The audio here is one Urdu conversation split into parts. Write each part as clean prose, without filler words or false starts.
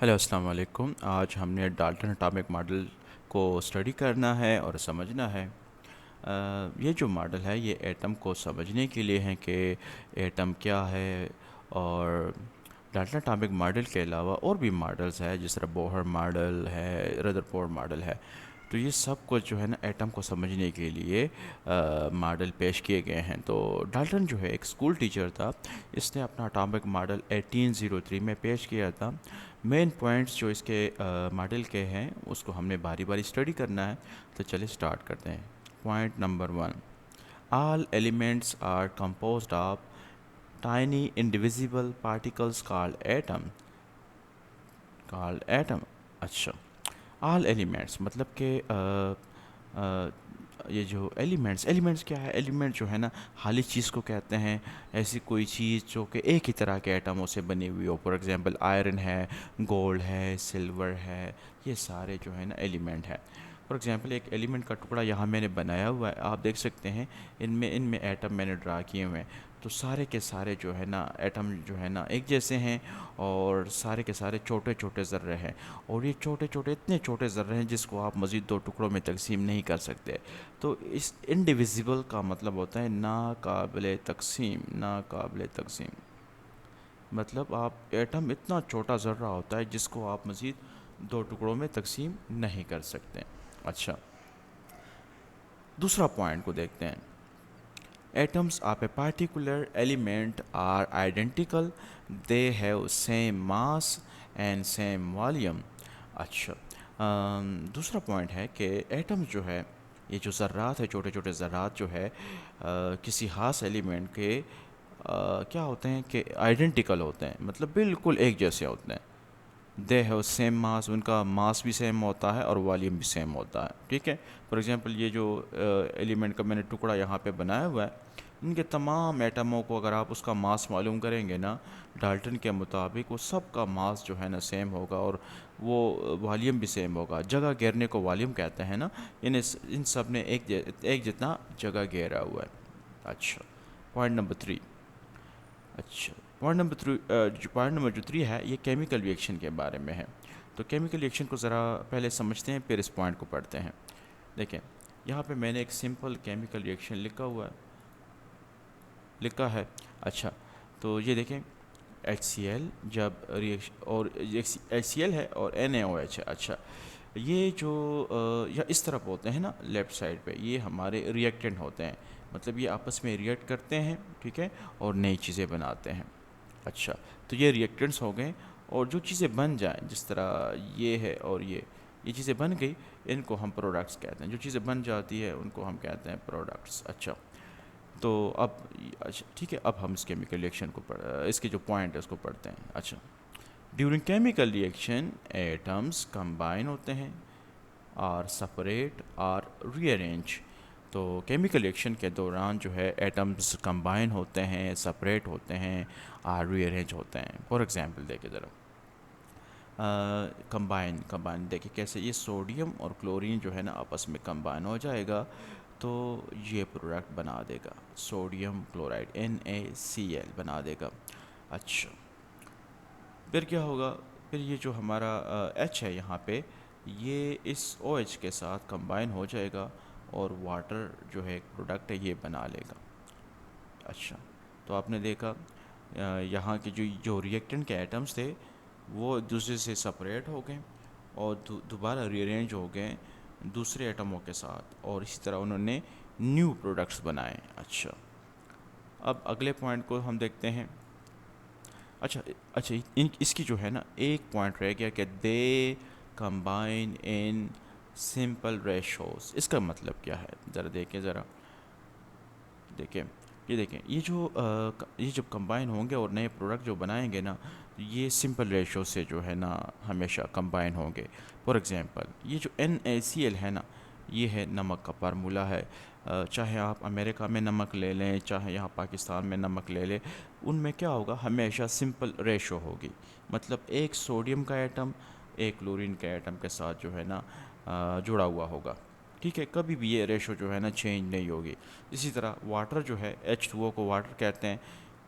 ہیلو السلام علیکم. آج ہم نے ڈالٹن اٹامک ماڈل کو اسٹڈی کرنا ہے اور سمجھنا ہے. یہ جو ماڈل ہے یہ ایٹم کو سمجھنے کے لیے ہے کہ ایٹم کیا ہے. اور ڈالٹن اٹامک ماڈل کے علاوہ اور بھی ماڈلز ہے جس طرح بوہر ماڈل ہے, ردرفورڈ ماڈل ہے. تو یہ سب کچھ جو ہے نا ایٹم کو سمجھنے کے لیے ماڈل پیش کیے گئے ہیں. تو ڈالٹن جو ہے ایک اسکول ٹیچر تھا. اس نے اپنا اٹامک ماڈل 1803 میں پیش کیا تھا. مین پوائنٹس جو اس کے ماڈل کے ہیں اس کو ہم نے باری باری اسٹڈی کرنا ہے. تو چلے اسٹارٹ کرتے ہیں. Point number 1: all elements are composed of tiny indivisible particles called atom. اچھا, آل ایلیمنٹس مطلب کہ یہ جو ایلیمنٹس کیا ہے؟ ایلیمنٹ جو ہے نا خالی چیز کو کہتے ہیں. ایسی کوئی چیز جو کہ ایک ہی طرح کے ایٹموں سے بنی ہوئی ہو. فار ایگزامپل آئرن ہے, گولڈ ہے, سلور ہے, یہ سارے جو ہے نا ایلیمنٹ ہے. فار ایگزامپل ایک ایلیمنٹ کا ٹکڑا یہاں میں نے بنایا ہوا ہے, آپ دیکھ سکتے ہیں ان میں ایٹم میں نے ڈرا کیے ہوئے ہیں. تو سارے کے سارے جو ہے نا ایٹم جو ہے نا ایک جیسے ہیں, اور سارے کے سارے چھوٹے چھوٹے ذرے ہیں. اور یہ اتنے چھوٹے ذرے ہیں جس کو آپ مزید دو ٹکڑوں میں تقسیم نہیں کر سکتے. تو اس انڈیویزیبل کا مطلب ہوتا ہے ناقابل تقسیم. مطلب آپ ایٹم اتنا چھوٹا ذرہ ہوتا ہے جس کو آپ مزید دو ٹکڑوں میں تقسیم نہیں کر سکتے. اچھا, دوسرا پوائنٹ کو دیکھتے ہیں. Atoms of a particular element are identical, they have same mass and same volume. اچھا, دوسرا پوائنٹ ہے کہ ایٹم جو ہے, یہ جو ذرات ہے, چھوٹے چھوٹے ذرات جو ہے کسی خاص ایلیمنٹ کے کیا ہوتے ہیں کہ آئیڈینٹیکل ہوتے ہیں, مطلب بالکل ایک جیسے ہوتے ہیں. دے ہیو سیم ماس, ان کا ماس بھی سیم ہوتا ہے اور والیوم بھی سیم ہوتا ہے. ٹھیک ہے, فار ایگزامپل یہ جو ایلیمنٹ کا میں نے ٹکڑا یہاں پہ بنایا ہوا ہے, ان کے تمام ایٹموں کو اگر آپ اس کا ماس معلوم کریں گے نا ڈالٹن کے مطابق, وہ سب کا ماس جو ہے نا سیم ہوگا, اور وہ والیوم بھی سیم ہوگا. جگہ گھیرنے کو والیوم کہتے ہیں نا, ان سب نے ایک جتنا جگہ گھیرا ہوا ہے. اچھا, پوائنٹ نمبر 3. اچھا, پوائنٹ نمبر جو 3 ہے یہ کیمیکل ری ایکشن کے بارے میں ہے. تو کیمیکل ری ایکشن کو ذرا پہلے سمجھتے ہیں, پھر اس پوائنٹ کو پڑھتے ہیں. دیکھیں, یہاں پہ میں نے ایک سمپل کیمیکل ری ایکشن لکھا ہے. اچھا, تو یہ دیکھیں, ایچ سی ایل جب ریئیکشن, اور ایچ سی ایل ہے اور این اے او ایچ ہے. اچھا, یہ جو یا اس طرف ہوتے ہیں نا لیفٹ سائڈ پہ, یہ ہمارے ریئیکٹنٹ ہوتے ہیں. مطلب یہ آپس میں ریئیکٹ کرتے ہیں, ٹھیک ہے, اور نئی چیزیں بناتے ہیں. اچھا, تو یہ ریئیکٹنٹس ہو گئے, اور جو چیزیں بن جائیں جس طرح یہ ہے اور یہ چیزیں بن گئی, ان کو ہم پروڈکٹس کہتے ہیں. جو چیزیں بن جاتی ہے ان کو ہم کہتے ہیں پروڈکٹس. اچھا, تو اب اچھا ٹھیک ہے, اب ہم اس کیمیکل ریئیکشن کو اس کے جو پوائنٹ ہے اس کو پڑھتے ہیں. اچھا, during chemical reaction atoms combine ہوتے ہیں, اور سپریٹ اور ری ارینج. تو کیمیکل ریئیکشن کے دوران جو ہے ایٹمز کمبائن ہوتے ہیں, سپریٹ ہوتے ہیں, اور ری ارینج ہوتے ہیں. فار ایگزامپل دیکھیں ذرا, کمبائن دیکھیں کیسے. یہ سوڈیم اور کلورین جو ہے نا آپس میں کمبائن ہو جائے گا تو یہ پروڈکٹ بنا دے گا, سوڈیم کلورائڈ NaCl بنا دے گا. اچھا, پھر کیا ہوگا, پھر یہ جو ہمارا ایچ ہے یہاں پہ, یہ اس او ایچ کے ساتھ کمبائن ہو جائے گا, اور واٹر جو ہے ایک پروڈکٹ ہے یہ بنا لے گا. اچھا, تو آپ نے دیکھا یہاں کے جو ریئیکٹنٹ کے ایٹمز تھے وہ دوسرے سے سپریٹ ہو گئے, اور دوبارہ ری ارینج ہو گئے دوسرے ایٹموں کے ساتھ, اور اسی طرح انہوں نے نیو پروڈکٹس بنائے. اچھا, اب اگلے پوائنٹ کو ہم دیکھتے ہیں. اچھا, اس کی جو ہے نا ایک پوائنٹ رہ گیا کہ they combine in simple ratios. اس کا مطلب کیا ہے ذرا دیکھیں, دیکھیں, یہ جب کمبائن ہوں گے اور نئے پروڈکٹ جو بنائیں گے نا, یہ سمپل ریشو سے جو ہے نا ہمیشہ کمبائن ہوں گے. فار ایگزامپل یہ جو NaCl ہے نا, یہ ہے نمک کا فارمولا ہے. چاہے آپ امریکہ میں نمک لے لیں, چاہے یہاں پاکستان میں نمک لے لیں, ان میں کیا ہوگا, ہمیشہ سمپل ریشو ہوگی. مطلب ایک سوڈیم کا ایٹم ایک کلورین کے ایٹم کے ساتھ جو ہے نا جڑا ہوا ہوگا. ٹھیک ہے, کبھی بھی یہ ریشو جو ہے نا چینج نہیں ہوگی. اسی طرح واٹر جو ہے H2O کو واٹر کہتے ہیں,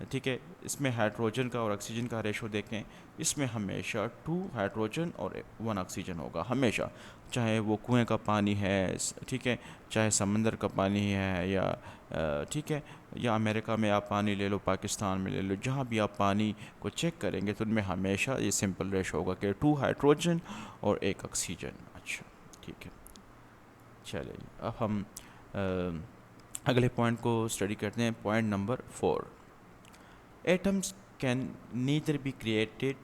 ٹھیک ہے. اس میں ہائیڈروجن کا اور آکسیجن کا ریشو دیکھیں, اس میں ہمیشہ 2 ہائیڈروجن اور 1 آکسیجن ہوگا ہمیشہ, چاہے وہ کنویں کا پانی ہے, ٹھیک ہے, چاہے سمندر کا پانی ہے, یا ٹھیک ہے, یا امریکہ میں آپ پانی لے لو, پاکستان میں لے لو, جہاں بھی آپ پانی کو چیک کریں گے تو ان میں ہمیشہ یہ سمپل ریشو ہوگا کہ 2 ہائیڈروجن اور 1 آکسیجن. اچھا ٹھیک ہے, چلیں اب ہم اگلے پوائنٹ کو اسٹڈی کرتے ہیں. Point number 4, atoms can neither be created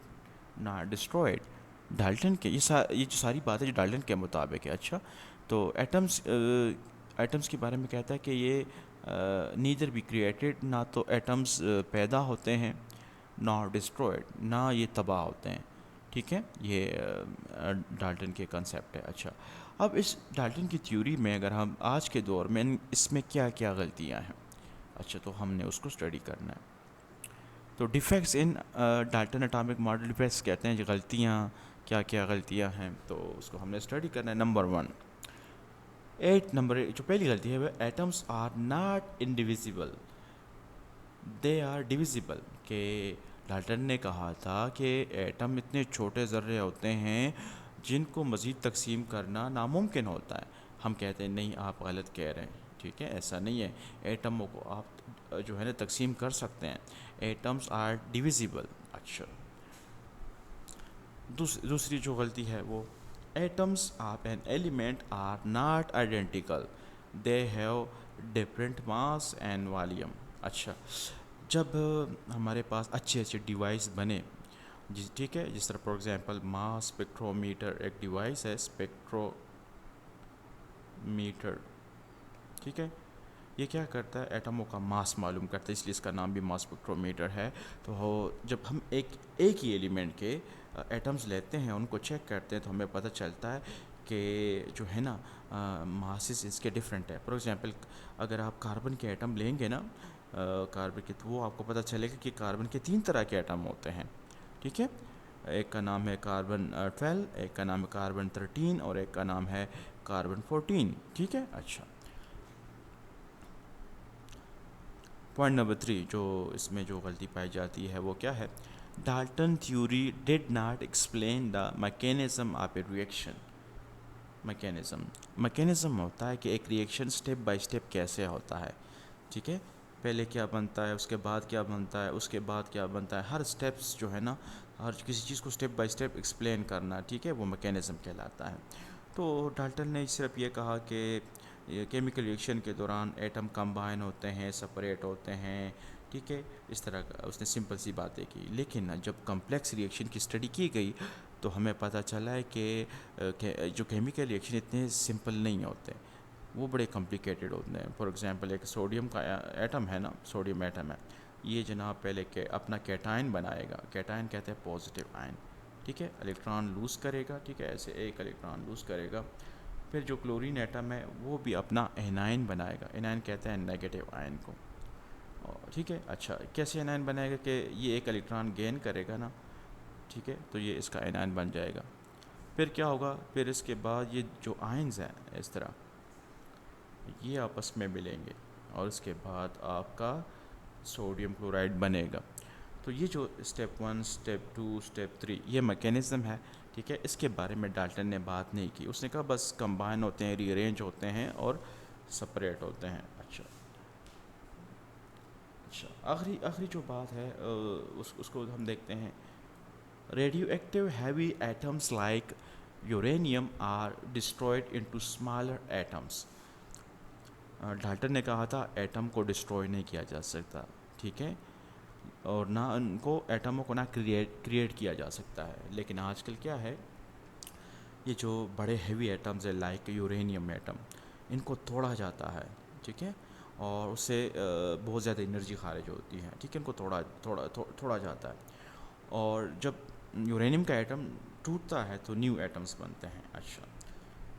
نہ ڈسٹرائڈ. ڈالٹن کے یہ جو ساری باتیں جو ڈالٹن کے مطابق ہے. اچھا, تو ایٹمس کے بارے میں کہتا ہے کہ یہ نیدر بی کریٹڈ, نہ تو ایٹمس پیدا ہوتے ہیں نہ ڈسٹرائڈ, نہ یہ تباہ ہوتے ہیں. ٹھیک ہے, یہ ڈالٹن کے کنسیپٹ ہے. اچھا, اب اس ڈالٹن کی تھیوری میں اگر ہم آج کے دور میں اس میں کیا کیا غلطیاں ہیں, اچھا, تو ہم نے اس کو اسٹڈی کرنا ہے. تو ڈیفیکٹس ان ڈالٹن اٹامک ماڈل, ڈیفیکٹس کہتے ہیں جو غلطیاں, کیا کیا غلطیاں ہیں, تو اس کو ہم نے اسٹڈی کرنا ہے. نمبر 1, جو پہلی غلطی ہے وہ atoms are not indivisible, they are divisible. کہ ڈالٹن نے کہا تھا کہ ایٹم اتنے چھوٹے ذرے ہوتے ہیں جن کو مزید تقسیم کرنا ناممکن ہوتا ہے. ہم کہتے ہیں نہیں, آپ غلط کہہ رہے ہیں. ٹھیک ہے, ایسا نہیں ہے, ایٹموں کو آپ جو ہے نا تقسیم کر سکتے ہیں. Atoms are divisible. اچھا, دوسری جو غلطی ہے وہ, atoms of an element are not identical, they have different mass and volume. اچھا, جب ہمارے پاس اچھے اچھے ڈیوائس بنے, ٹھیک ہے, جس طرح for example mass spectrometer ایک ڈیوائس ہے, اسپیکٹرو میٹر, ٹھیک ہے, یہ کیا کرتا ہے, ایٹموں کا ماس معلوم کرتا ہے, اس لیے اس کا نام بھی ماس اسپیکٹرو میٹر ہے. تو جب ہم ایک ہی ایلیمنٹ کے ایٹمز لیتے ہیں, ان کو چیک کرتے ہیں, تو ہمیں پتہ چلتا ہے کہ جو ہے نا ماسز اس کے ڈفرینٹ ہے. فار ایگزامپل اگر آپ کاربن کے ایٹم لیں گے نا, کاربن کے, تو وہ آپ کو پتہ چلے گا کہ کاربن کے 3 طرح کے ایٹم ہوتے ہیں. ٹھیک ہے, ایک کا نام ہے کاربن 12, ایک کا نام ہے کاربن 13, اور ایک کا نام ہے کاربن 14. ٹھیک ہے. اچھا, پوائنٹ نمبر 3 جو اس میں جو غلطی پائی جاتی ہے وہ کیا ہے, Dalton theory did not explain the mechanism of a reaction. Mechanism ہوتا ہے کہ ایک ریئیکشن اسٹیپ بائی اسٹیپ کیسے ہوتا ہے. ٹھیک ہے, پہلے کیا بنتا ہے, اس کے بعد کیا بنتا ہے, اس کے بعد کیا بنتا ہے, ہر اسٹیپس جو ہے نا, ہر کسی چیز کو اسٹیپ بائی اسٹیپ ایکسپلین کرنا, ٹھیک ہے, وہ میکینزم کہلاتا ہے. تو ڈالٹن نے صرف یہ کہا کہ کیمیکل ریئیکشن کے دوران ایٹم کمبائن ہوتے ہیں, سپریٹ ہوتے ہیں. ٹھیک ہے, اس طرح کا اس نے سمپل سی باتیں کی. لیکن جب کمپلیکس ریئیکشن کی اسٹڈی کی گئی تو ہمیں پتہ چلا ہے کہ جو کیمیکل ریئیکشن اتنے سمپل نہیں ہوتے, وہ بڑے کمپلیکیٹڈ ہوتے ہیں. فار ایگزامپل ایک سوڈیم کا ایٹم ہے نا, سوڈیم ایٹم ہے, یہ جناب پہلے اپنا کیٹائن بنائے گا. کیٹائن کہتے ہیں پازیٹیو آئن. ٹھیک ہے, الیکٹران لوز کرے گا. ٹھیک ہے, ایسے ایک الیکٹران لوز کرے گا. پھر جو کلورین ایٹم ہے وہ بھی اپنا اینائن بنائے گا. اینائن کہتے ہیں نیگیٹیو آئن کو. ٹھیک ہے, اچھا, کیسے اینائن بنائے گا کہ یہ ایک الیکٹران گین کرے گا نا, ٹھیک ہے, تو یہ اس کا اینائن بن جائے گا. پھر کیا ہوگا, پھر اس کے بعد یہ جو آئنز ہیں اس طرح یہ آپس میں ملیں گے, اور اس کے بعد آپ کا سوڈیم کلورائڈ بنے گا. تو یہ جو اسٹیپ 1, اسٹیپ 2, اسٹیپ 3 یہ میکینزم ہے. ٹھیک ہے, اس کے بارے میں ڈالٹن نے بات نہیں کی. اس نے کہا بس کمبائن ہوتے ہیں, ری ارینج ہوتے ہیں اور سپریٹ ہوتے ہیں. اچھا, آخری جو بات ہے اس کو ہم دیکھتے ہیں. Radioactive heavy atoms like uranium are destroyed into smaller atoms. Dalton نے کہا تھا ایٹم کو ڈسٹروائے نہیں کیا جا سکتا. ٹھیک ہے, اور نہ ان کو ایٹموں کو نہ کریٹ کیا جا سکتا ہے. لیکن آج کل کیا ہے, یہ جو بڑے ہیوی ایٹمز ہیں لائک یورینیم ایٹم, ان کو توڑا جاتا ہے. ٹھیک ہے, اور اس سے بہت زیادہ انرجی خارج ہوتی ہے. ٹھیک ہے, ان کو توڑا جاتا ہے, اور جب یورینیم کا ایٹم ٹوٹتا ہے تو نیو ایٹمز بنتے ہیں. اچھا,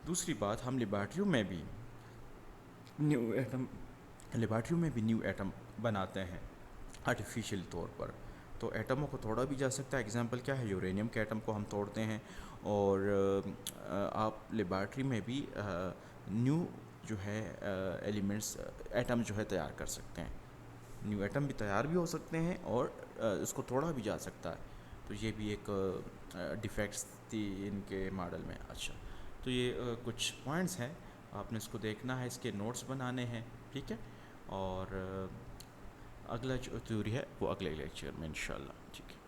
دوسری بات, ہم لیبارٹریوں میں بھی نیو ایٹم بناتے ہیں آرٹیفیشیل طور پر. تو ایٹموں کو توڑا بھی جا سکتا ہے. اگزامپل کیا ہے, یورینیم کے ایٹم کو ہم توڑتے ہیں, اور آپ لیبارٹری میں بھی نیو جو ہے ایلیمنٹس ایٹم جو ہے تیار کر سکتے ہیں. نیو ایٹم بھی تیار بھی ہو سکتے ہیں اور اس کو توڑا بھی جا سکتا ہے. تو یہ بھی ایک ڈیفیکٹس تھی ان کے ماڈل میں. اچھا تو یہ کچھ پوائنٹس ہیں, آپ نے اس کو دیکھنا ہے, اس کے نوٹس بنانے ہیں, ٹھیک ہے. اور اگلا جو تھیوری ہے وہ اگلے لیکچر میں انشاءاللہ, ٹھیک ہے.